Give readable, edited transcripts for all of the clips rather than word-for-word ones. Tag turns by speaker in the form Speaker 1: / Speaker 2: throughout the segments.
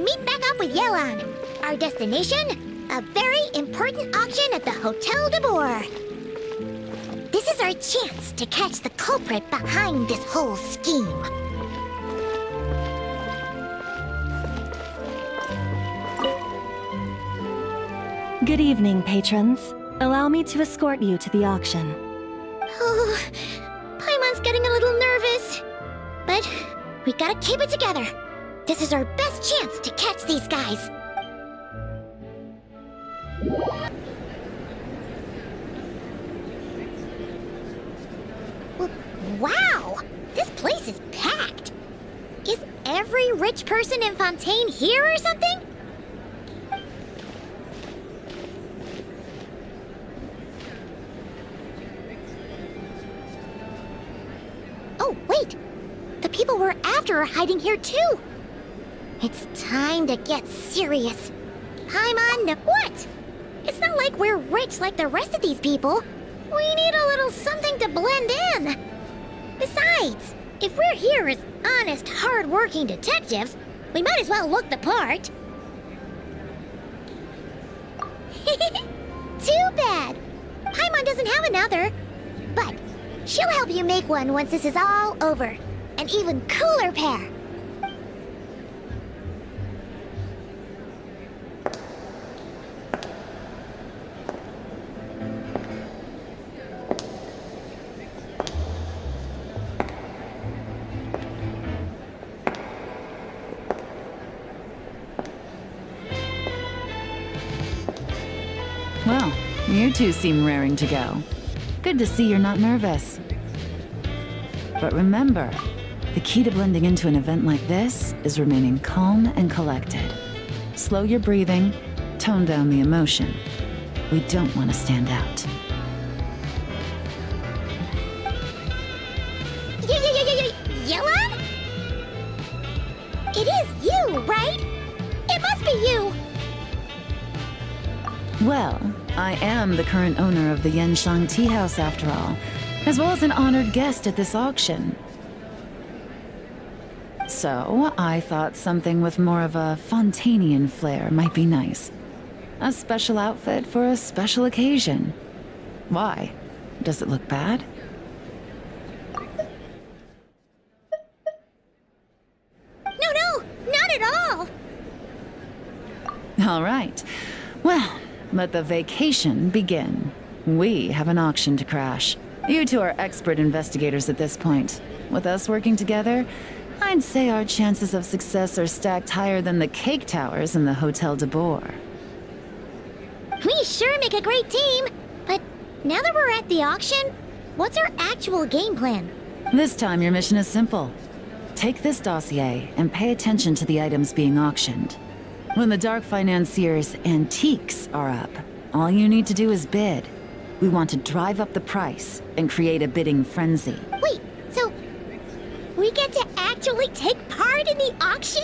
Speaker 1: meet back up with Yelan. Our destination? A very important auction at the Hotel de Boer. This is our chance to catch the culprit behind this whole scheme.
Speaker 2: Good evening, patrons. Allow me to escort you to the auction.
Speaker 1: Oh, Paimon's getting a little nervous. But we gotta keep it together. This is our best chance to catch these guys. Wow! This place is packed. Is every rich person in Fontaine here or something? Oh, wait! The people we're after are hiding here too! It's time to get serious. Paimon, what? It's not like we're rich like the rest of these people. We need a little something to blend in. Besides, if we're here as honest, hard-working detectives, we might as well look the part. Too bad. Paimon doesn't have another. But she'll help you make one once this is all over. An even cooler pair.
Speaker 3: Well, you two seem raring to go. Good to see you're not nervous. But remember, the key to blending into an event like this is remaining calm and collected. Slow your breathing, tone down the emotion. We don't want to stand out.
Speaker 1: Yelan? It is you, right? It must be you!
Speaker 3: Well, I am the current owner of the Yenshang Tea House after all, as well as an honored guest at this auction. So, I thought something with more of a Fontainian flair might be nice. A special outfit for a special occasion. Why? Does it look bad?
Speaker 1: No, not at all!
Speaker 3: All right. Well, let the vacation begin. We have an auction to crash. You two are expert investigators at this point. With us working together, I'd say our chances of success are stacked higher than the cake towers in the Hotel de Boer.
Speaker 1: We sure make a great team, but now that we're at the auction, what's our actual game plan?
Speaker 3: This time your mission is simple. Take this dossier and pay attention to the items being auctioned. When the Dark Financier's antiques are up, all you need to do is bid. We want to drive up the price and create a bidding frenzy.
Speaker 1: Wait, so we get to actually take part in the auction?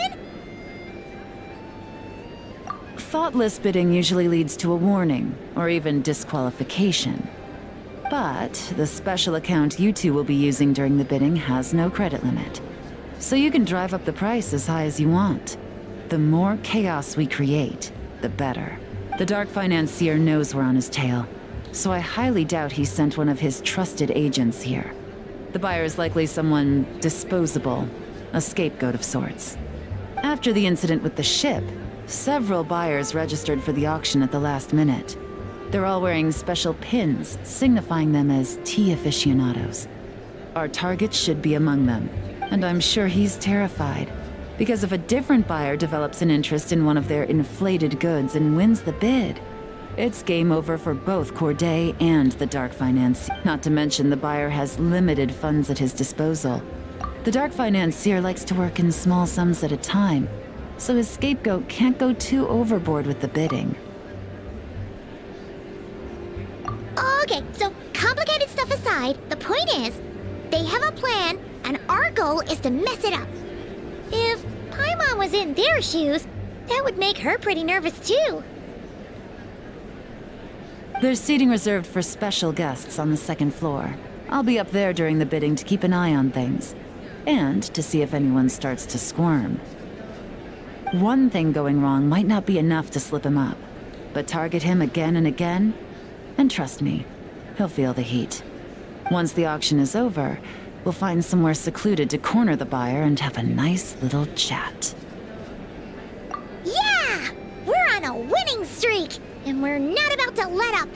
Speaker 3: Thoughtless bidding usually leads to a warning, or even disqualification. But the special account you two will be using during the bidding has no credit limit. So you can drive up the price as high as you want. The more chaos we create, the better. The Dark Financier knows we're on his tail, so I highly doubt he sent one of his trusted agents here. The buyer is likely someone disposable, a scapegoat of sorts. After the incident with the ship, several buyers registered for the auction at the last minute. They're all wearing special pins, signifying them as tea aficionados. Our target should be among them, and I'm sure he's terrified. Because if a different buyer develops an interest in one of their inflated goods and wins the bid, it's game over for both Corday and the Dark Finance. Not to mention the buyer has limited funds at his disposal. The Dark Financier likes to work in small sums at a time, so his scapegoat can't go too overboard with the bidding.
Speaker 1: Okay, so complicated stuff aside, the point is, they have a plan, and our goal is to mess it up. If Paimon was in their shoes, that would make her pretty nervous too.
Speaker 3: There's seating reserved for special guests on the second floor. I'll be up there during the bidding to keep an eye on things, and to see if anyone starts to squirm. One thing going wrong might not be enough to slip him up, but target him again and again, and trust me, he'll feel the heat. Once the auction is over, we'll find somewhere secluded to corner the buyer and have a nice little chat.
Speaker 1: Yeah! We're on a winning streak, and we're not about to let up.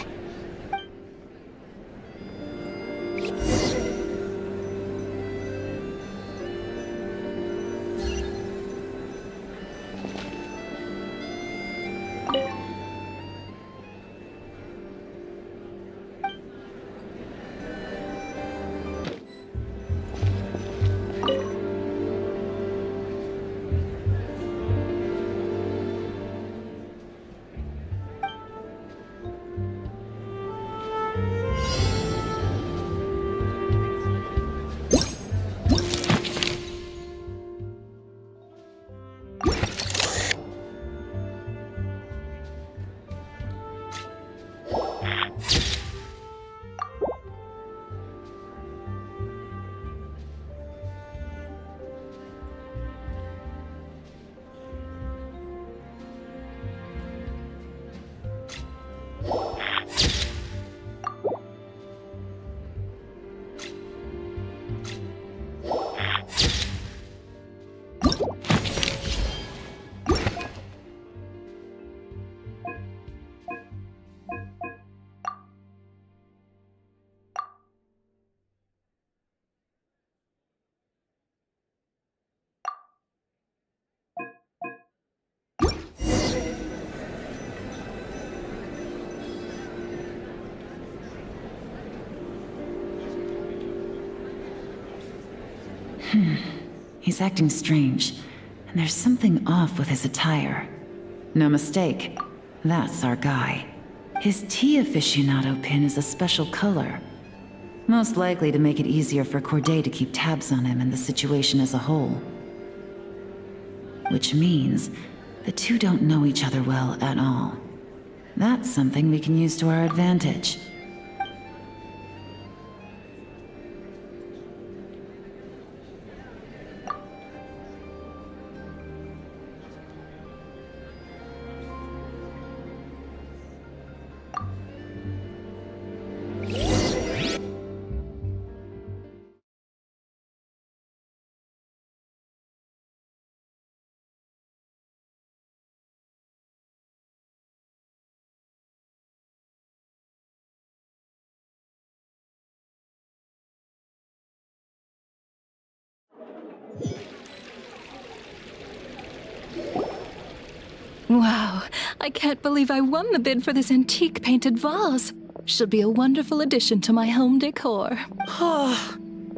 Speaker 3: He's acting strange, and there's something off with his attire. No mistake, that's our guy. His tea aficionado pin is a special color. Most likely to make it easier for Corday to keep tabs on him and the situation as a whole. Which means the two don't know each other well at all. That's something we can use to our advantage.
Speaker 2: Wow, I can't believe I won the bid for this antique painted vase. She'll be a wonderful addition to my home decor.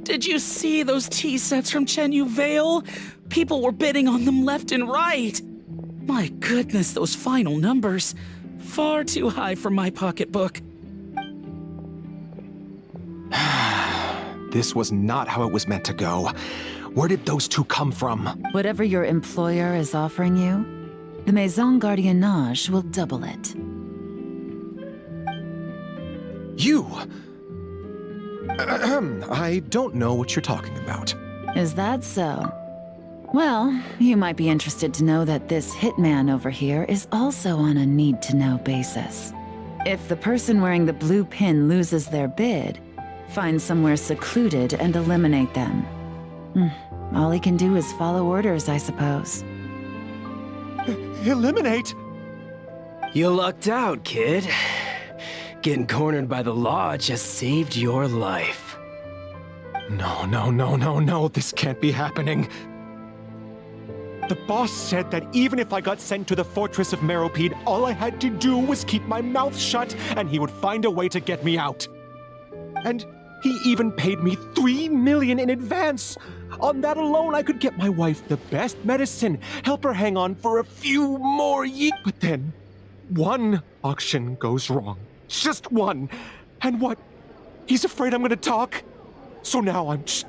Speaker 4: Did you see those tea sets from Chenyu Vale? People were bidding on them left and right. My goodness, those final numbers. Far too high for my pocketbook.
Speaker 5: This was not how it was meant to go. Where did those two come from?
Speaker 3: Whatever your employer is offering you, the Maison Gardiennage will double it.
Speaker 5: You! I don't know what you're talking about.
Speaker 3: Is that so? Well, you might be interested to know that this hitman over here is also on a need-to-know basis. If the person wearing the blue pin loses their bid, find somewhere secluded and eliminate them. All he can do is follow orders, I suppose.
Speaker 5: Eliminate?
Speaker 6: You lucked out, kid. Getting cornered by the law just saved your life.
Speaker 5: No, this can't be happening. The boss said that even if I got sent to the fortress of Meropide, all I had to do was keep my mouth shut and he would find a way to get me out. And he even paid me 3 million in advance. On that alone, I could get my wife the best medicine, help her hang on for a few more years. But then, one auction goes wrong. Just one. And what? He's afraid I'm gonna talk? So now I'm just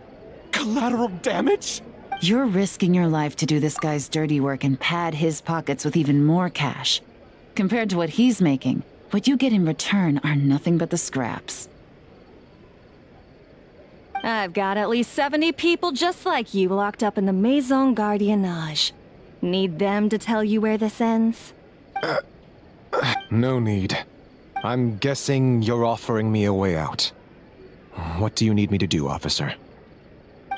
Speaker 5: collateral damage?
Speaker 3: You're risking your life to do this guy's dirty work and pad his pockets with even more cash. Compared to what he's making, what you get in return are nothing but the scraps.
Speaker 2: I've got at least 70 people just like you locked up in the Maison Gardiennage.
Speaker 7: Need them to tell you where this ends?
Speaker 5: No need. I'm guessing you're offering me a way out. What do you need me to do, officer?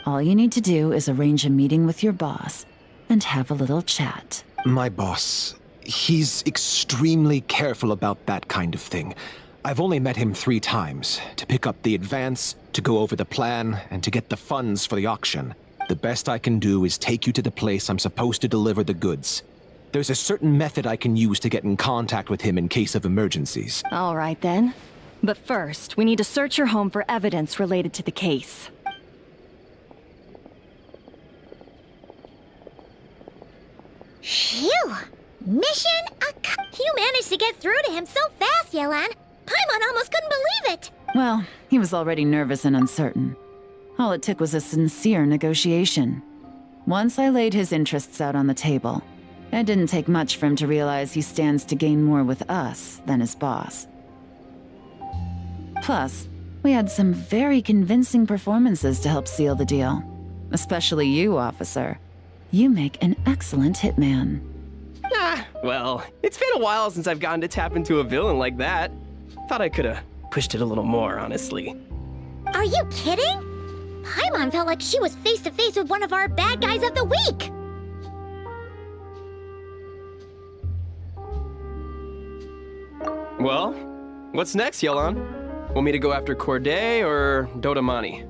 Speaker 3: All you need to do is arrange a meeting with your boss and have a little chat.
Speaker 5: My boss, he's extremely careful about that kind of thing. I've only met him 3 times, to pick up the advance, to go over the plan, and to get the funds for the auction. The best I can do is take you to the place I'm supposed to deliver the goods. There's a certain method I can use to get in contact with him in case of emergencies.
Speaker 7: All right then. But first, we need to search your home for evidence related to the case.
Speaker 1: Phew! Mission You managed to get through to him so fast, Yelan. Paimon almost couldn't believe it.
Speaker 3: Well, he was already nervous and uncertain. All it took was a sincere negotiation. Once I laid his interests out on the table, it didn't take much for him to realize he stands to gain more with us than his boss. Plus, we had some very convincing performances to help seal the deal. Especially you, officer. You make an excellent hitman.
Speaker 6: Well, it's been a while since I've gotten to tap into a villain like that. Thought I could've pushed it a little more, honestly.
Speaker 1: Are you kidding? Paimon felt like she was face to face with one of our bad guys of the week.
Speaker 6: Well, what's next, Yelan? Want me to go after Corday or Dodamani?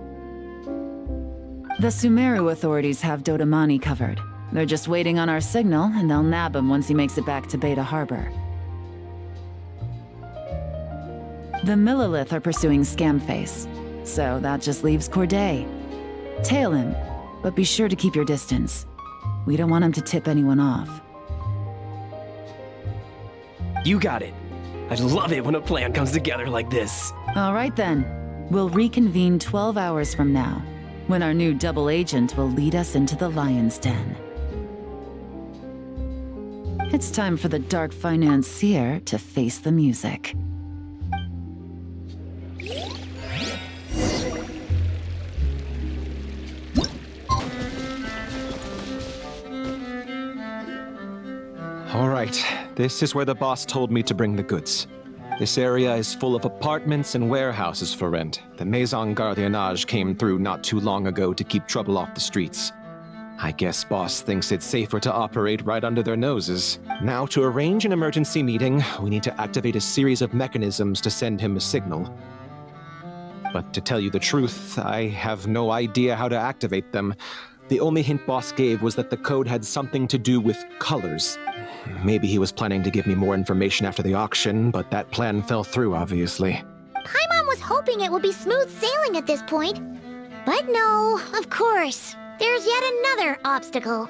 Speaker 3: The Sumeru authorities have Dodamani covered. They're just waiting on our signal, and they'll nab him once he makes it back to Beta Harbor. The Millilith are pursuing Scamface, so that just leaves Corday. Tail him, but be sure to keep your distance. We don't want him to tip anyone off.
Speaker 6: You got it. I love it when a plan comes together like this.
Speaker 3: All right then. We'll reconvene 12 hours from now, when our new double agent will lead us into the Lion's Den. It's time for the Dark Financier to face the music.
Speaker 5: All right, this is where the boss told me to bring the goods. This area is full of apartments and warehouses for rent. The Maison Gardiennage came through not too long ago to keep trouble off the streets. I guess boss thinks it's safer to operate right under their noses. Now, to arrange an emergency meeting, we need to activate a series of mechanisms to send him a signal. But to tell you the truth, I have no idea how to activate them. The only hint boss gave was that the code had something to do with colors. Maybe he was planning to give me more information after the auction, but that plan fell through, obviously.
Speaker 1: Paimon was hoping it would be smooth sailing at this point. But no, of course. There's yet another obstacle.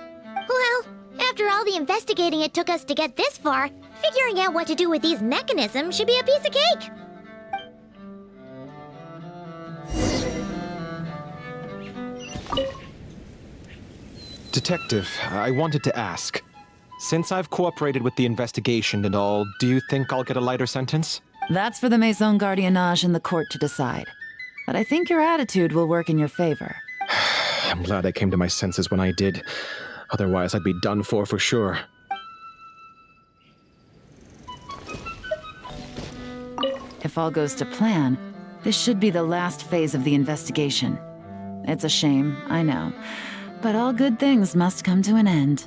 Speaker 1: Well, after all the investigating it took us to get this far, figuring out what to do with these mechanisms should be a piece of cake.
Speaker 5: Detective, I wanted to ask. Since I've cooperated with the investigation and all, do you think I'll get a lighter sentence?
Speaker 3: That's for the Maison Gardiennage and the court to decide. But I think your attitude will work in your favor.
Speaker 5: I'm glad I came to my senses when I did. Otherwise, I'd be done for sure.
Speaker 3: If all goes to plan, this should be the last phase of the investigation. It's a shame, I know. But all good things must come to an end.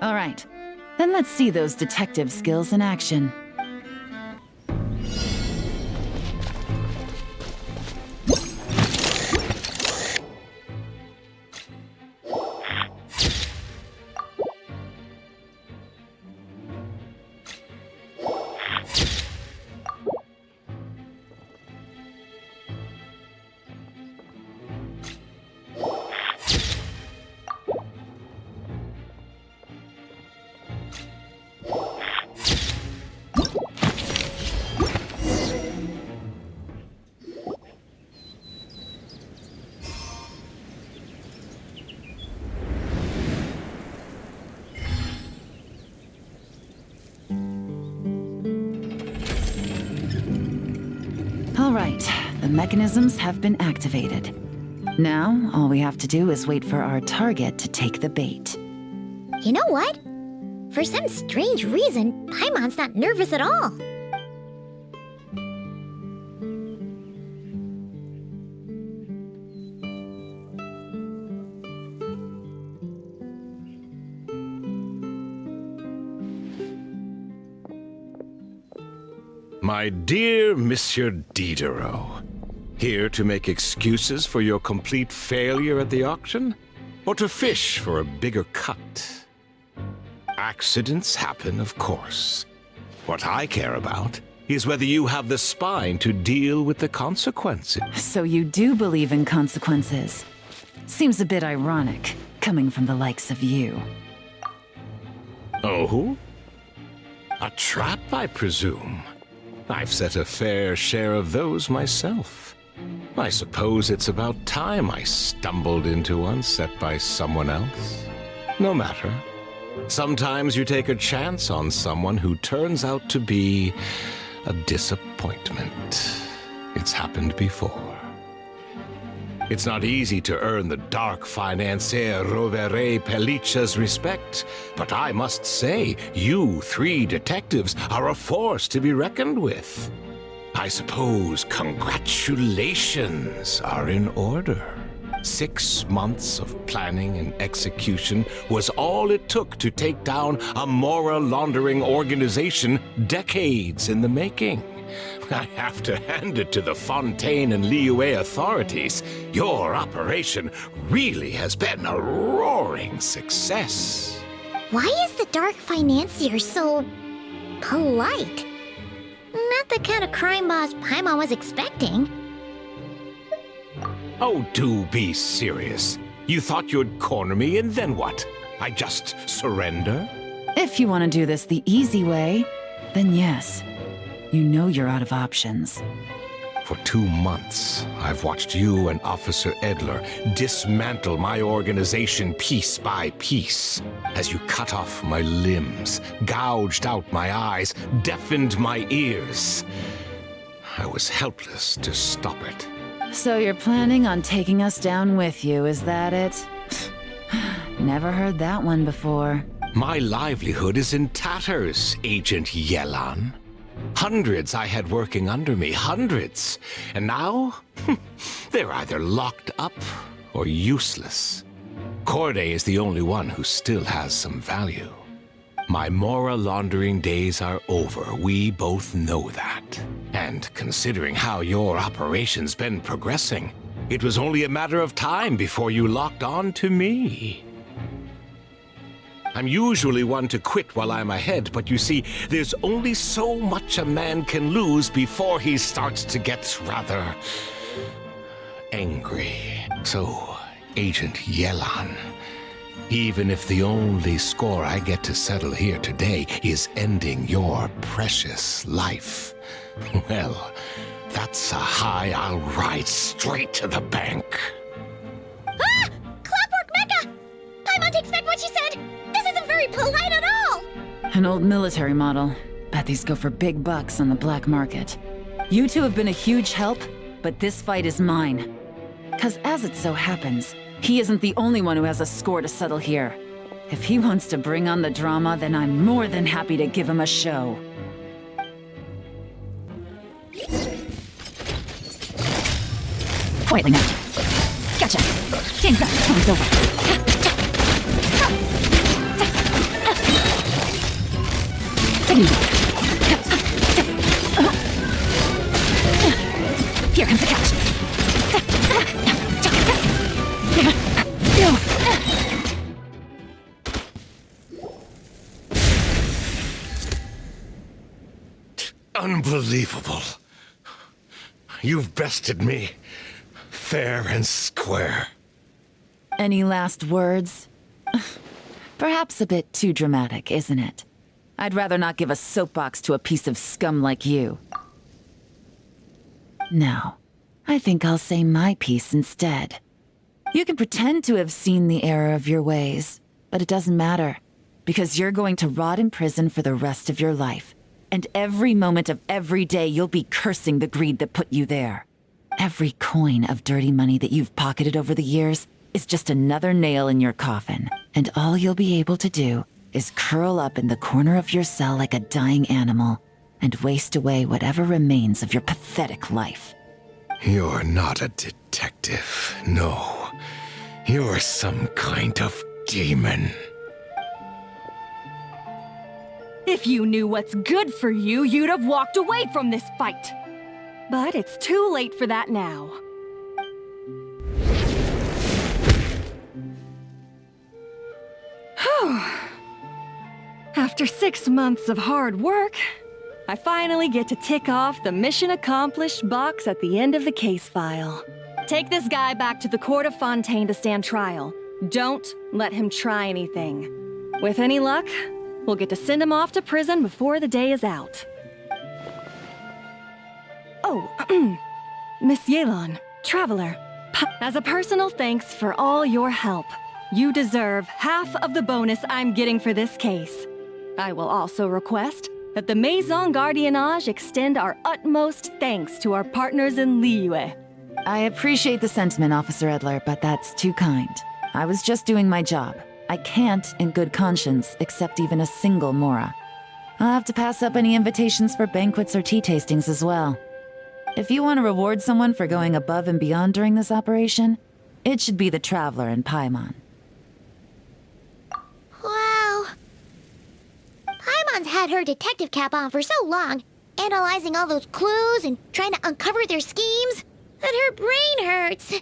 Speaker 3: All right, then let's see those detective skills in action. All right, the mechanisms have been activated. Now, all we have to do is wait for our target to take the bait.
Speaker 1: You know what? For some strange reason, Paimon's not nervous at all.
Speaker 8: My dear Monsieur Diderot, here to make excuses for your complete failure at the auction? Or to fish for a bigger cut? Accidents happen, of course. What I care about is whether you have the spine to deal with the consequences.
Speaker 3: So you do believe in consequences. Seems a bit ironic, coming from the likes of you.
Speaker 8: Oh? A trap, I presume. I've set a fair share of those myself. I suppose it's about time I stumbled into one set by someone else. No matter. Sometimes you take a chance on someone who turns out to be a disappointment. It's happened before. It's not easy to earn the dark financier Rovere Pelliccia's respect, but I must say, you three detectives are a force to be reckoned with. I suppose congratulations are in order. 6 months of planning and execution was all it took to take down a moral laundering organization decades in the making. I have to hand it to the Fontaine and Liyue authorities. Your operation really has been a roaring success.
Speaker 1: Why is the Dark Financier so polite? Not the kind of crime boss Paimon was expecting.
Speaker 8: Oh, do be serious. You thought you'd corner me and then what? I just surrender?
Speaker 3: If you want to do this the easy way, then yes. You know you're out of options.
Speaker 8: For 2 months, I've watched you and Officer Edler dismantle my organization piece by piece. As you cut off my limbs, gouged out my eyes, deafened my ears. I was helpless to stop it.
Speaker 3: So you're planning on taking us down with you, is that it? Never heard that one before.
Speaker 8: My livelihood is in tatters, Agent Yelan. Hundreds I had working under me, hundreds. And now, they're either locked up or useless. Corday is the only one who still has some value. My moral laundering days are over, we both know that. And considering how your operation's been progressing, it was only a matter of time before you locked on to me. I'm usually one to quit while I'm ahead, but you see, there's only so much a man can lose before he starts to get rather angry. So, Agent Yelan, even if the only score I get to settle here today is ending your precious life, well, that's a high I'll ride straight to the bank.
Speaker 1: Ah! Clockwork Mecha! Paimon takes back what she said! This isn't very polite at all!
Speaker 3: An old military model. Bet these go for big bucks on the black market. You two have been a huge help, but this fight is mine. 'Cause as it so happens, he isn't the only one who has a score to settle here. If he wants to bring on the drama, then I'm more than happy to give him a show.
Speaker 7: Quietly now. Gotcha. Game's up. Time's over. Take it easy. Here comes the catch.
Speaker 8: Unbelievable. You've bested me, fair and square.
Speaker 3: Any last words? Perhaps a bit too dramatic, isn't it? I'd rather not give a soapbox to a piece of scum like you. No, I think I'll say my piece instead. You can pretend to have seen the error of your ways, but it doesn't matter, because you're going to rot in prison for the rest of your life. And every moment of every day you'll be cursing the greed that put you there. Every coin of dirty money that you've pocketed over the years is just another nail in your coffin, and all you'll be able to do is curl up in the corner of your cell like a dying animal and waste away whatever remains of your pathetic life.
Speaker 8: You're not a detective, no. You're some kind of demon.
Speaker 7: If you knew what's good for you, you'd have walked away from this fight. But it's too late for that now. Whew. After 6 months of hard work, I finally get to tick off the mission accomplished box at the end of the case file. Take this guy back to the court of Fontaine to stand trial. Don't let him try anything. With any luck, we'll get to send him off to prison before the day is out. Oh, Miss Yelan, Traveler. As a personal thanks for all your help, you deserve half of the bonus I'm getting for this case. I will also request that the Maison Gardiennage extend our utmost thanks to our partners in Liyue.
Speaker 3: I appreciate the sentiment, Officer Edler, but that's too kind. I was just doing my job. I can't, in good conscience, accept even a single Mora. I'll have to pass up any invitations for banquets or tea tastings as well. If you want to reward someone for going above and beyond during this operation, it should be the Traveler in Paimon.
Speaker 1: Wow. Paimon's had her detective cap on for so long, analyzing all those clues and trying to uncover their schemes, that her brain hurts.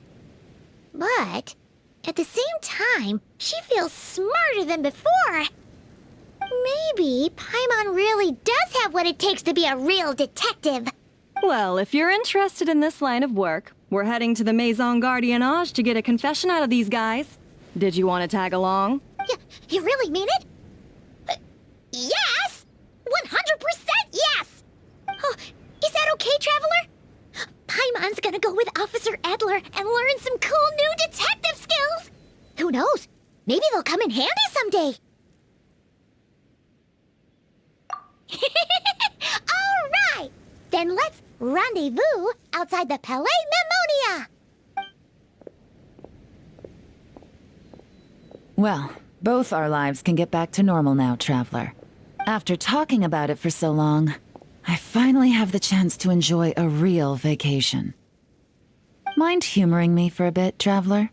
Speaker 1: But at the same time, she feels smarter than before. Maybe Paimon really does have what it takes to be a real detective.
Speaker 7: Well, if you're interested in this line of work, we're heading to the Maison Gardiennage to get a confession out of these guys. Did you want to tag along?
Speaker 1: You really mean it? Yes! 100% yes! Oh, is that okay, Traveler? Paimon's gonna go with Officer Edler and learn some cool new detective skills! Who knows? Maybe they'll come in handy someday! Alright! Then let's rendezvous outside the Palais Memonia!
Speaker 3: Well, both our lives can get back to normal now, Traveler. After talking about it for so long, I finally have the chance to enjoy a real vacation. Mind humoring me for a bit, Traveler?